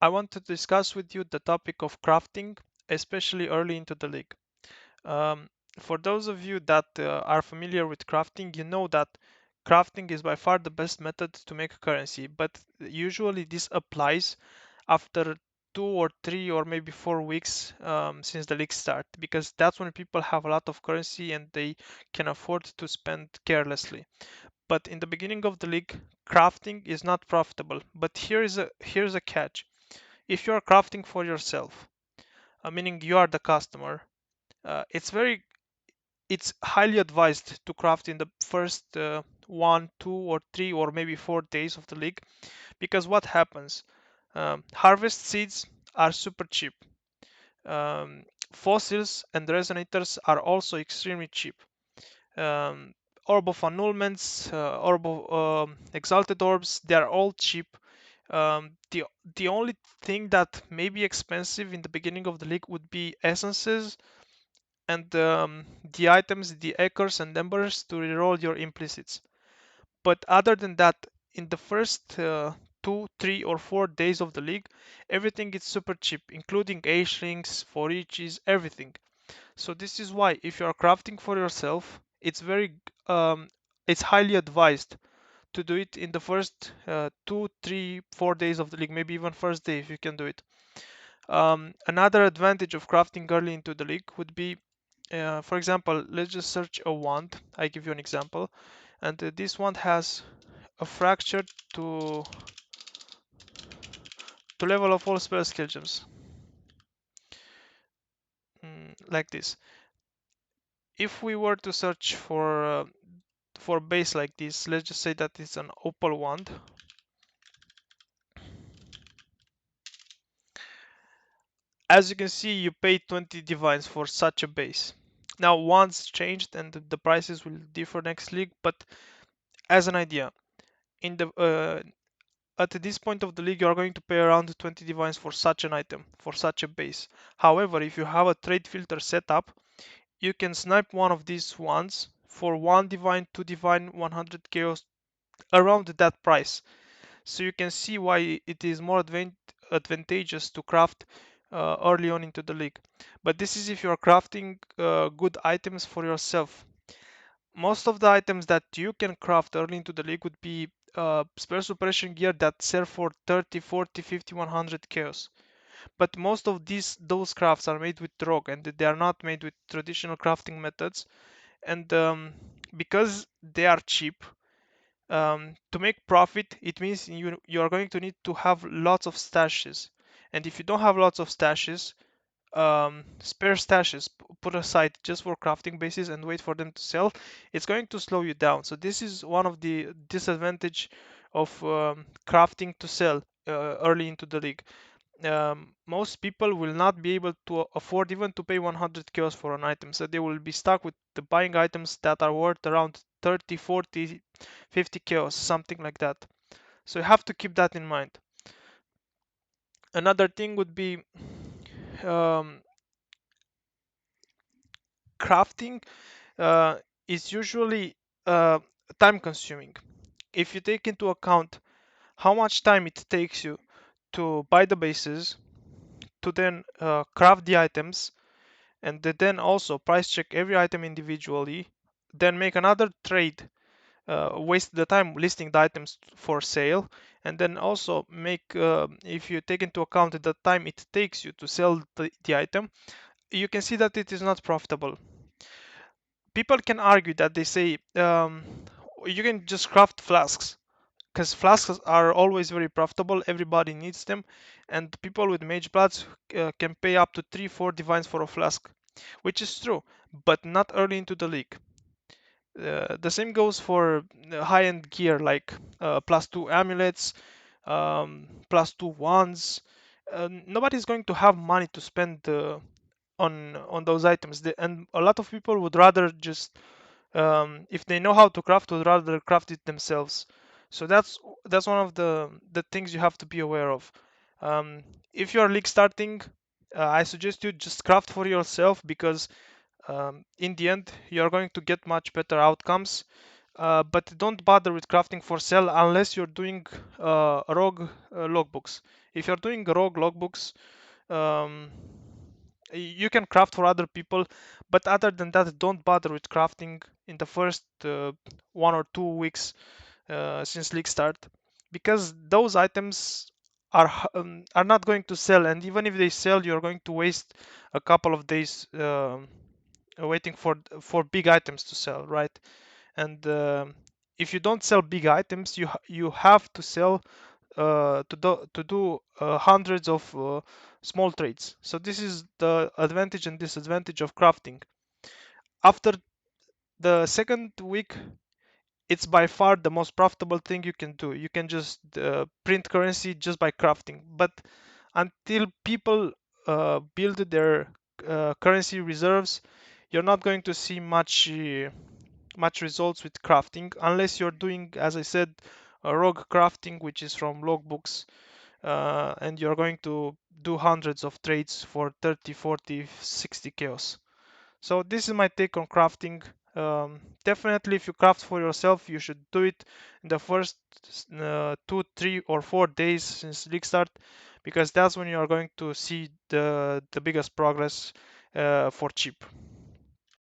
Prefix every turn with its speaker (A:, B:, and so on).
A: I want to discuss with you the topic of crafting, especially early into the league. Um, for those of you that are familiar with crafting, you know that crafting is by far the best method to make currency, but usually this applies after 2 or 3 or maybe 4 weeks since the league start, because that's when people have a lot of currency and they can afford to spend carelessly. But in the beginning of the league, crafting is not profitable. But here's a catch. If you are crafting for yourself, meaning you are the customer, it's highly advised to craft in the first 1, 2, or 3 or maybe 4 days of the league, because what happens? Harvest seeds are super cheap. Um, Fossils and resonators are also extremely cheap. Um, Orb of annulments, orb of exalted orbs, they are all cheap. The only thing that may be expensive in the beginning of the league would be essences and the items, the ichors and embers to reroll your implicits. But other than that, in the first 2, 3, or 4 days of the league, everything is super cheap, including H-rings, for eaches, everything. So this is why if you are crafting for yourself, um, it's highly advised to do it in the first 2, 3, 4 days of the league, maybe even first day if you can do it. Another advantage of crafting early into the league would be, for example, let's just search a wand. I give you an example, and this wand has a fracture to level of all spell skill gems, like this. If we were to search for base like this, let's just say that it's an opal wand. As you can see, you pay 20 divines for such a base. Now wands changed and the prices will differ next league, but as an idea, in the at this point of the league, you are going to pay around 20 divines for such an item, for such a base. However, if you have a trade filter set up, you can snipe one of these ones for 1 divine, 2 divine, 100 chaos, around that price. So you can see why it is more advantageous to craft early on into the league. But this is if you are crafting good items for yourself. Most of the items that you can craft early into the league would be spell suppression gear that sell for 30, 40, 50, 100 chaos. But most of those crafts are made with rogue and they are not made with traditional crafting methods. And because they are cheap, to make profit, it means you are going to need to have lots of stashes. And if you don't have lots of stashes, spare stashes put aside just for crafting bases and wait for them to sell, it's going to slow you down. So this is one of the disadvantage of crafting to sell early into the league. Most people will not be able to afford even to pay 100 chaos for an item, so they will be stuck with the buying items that are worth around 30, 40, 50 chaos, something like that. So you have to keep that in mind. Another thing would be um, crafting is usually uh, time consuming. If you take into account how much time it takes you to buy the bases, to then craft the items, and then also price check every item individually, then make another trade, waste the time listing the items for sale, and then also make, if you take into account the time it takes you to sell the item, you can see that it is not profitable. People can argue that they say you can just craft flasks, because flasks are always very profitable, everybody needs them, and people with mage bloods can pay up to 3 4 divines for a flask, which is true, but not early into the league. The same goes for high-end gear like +2 amulets, +2 wands. Nobody's going to have money to spend on those items, and a lot of people would rather just, if they know how to craft, would rather craft it themselves. So that's one of the things you have to be aware of. If you're league starting, I suggest you just craft for yourself, because in the end you're going to get much better outcomes. but don't bother with crafting for sale unless you're doing rogue logbooks. If you're doing rogue logbooks, um, you can craft for other people, but other than that, don't bother with crafting in the first 1 or 2 weeks since league start, because those items are not going to sell, and even if they sell, you're going to waste a couple of days waiting for big items to sell, right? And if you don't sell big items, you have to sell to do hundreds of small trades. So this is the advantage and disadvantage of crafting. After the second week, it's by far the most profitable thing you can do. You can just print currency just by crafting. But until people build their currency reserves, you're not going to see much results with crafting unless you're doing, as I said, a rogue crafting, which is from logbooks, and you're going to do hundreds of trades for 30, 40, 60 chaos. So this is my take on crafting. Definitely, if you craft for yourself, you should do it in the first 2, 3, or 4 days since league start, because that's when you are going to see the biggest progress for cheap.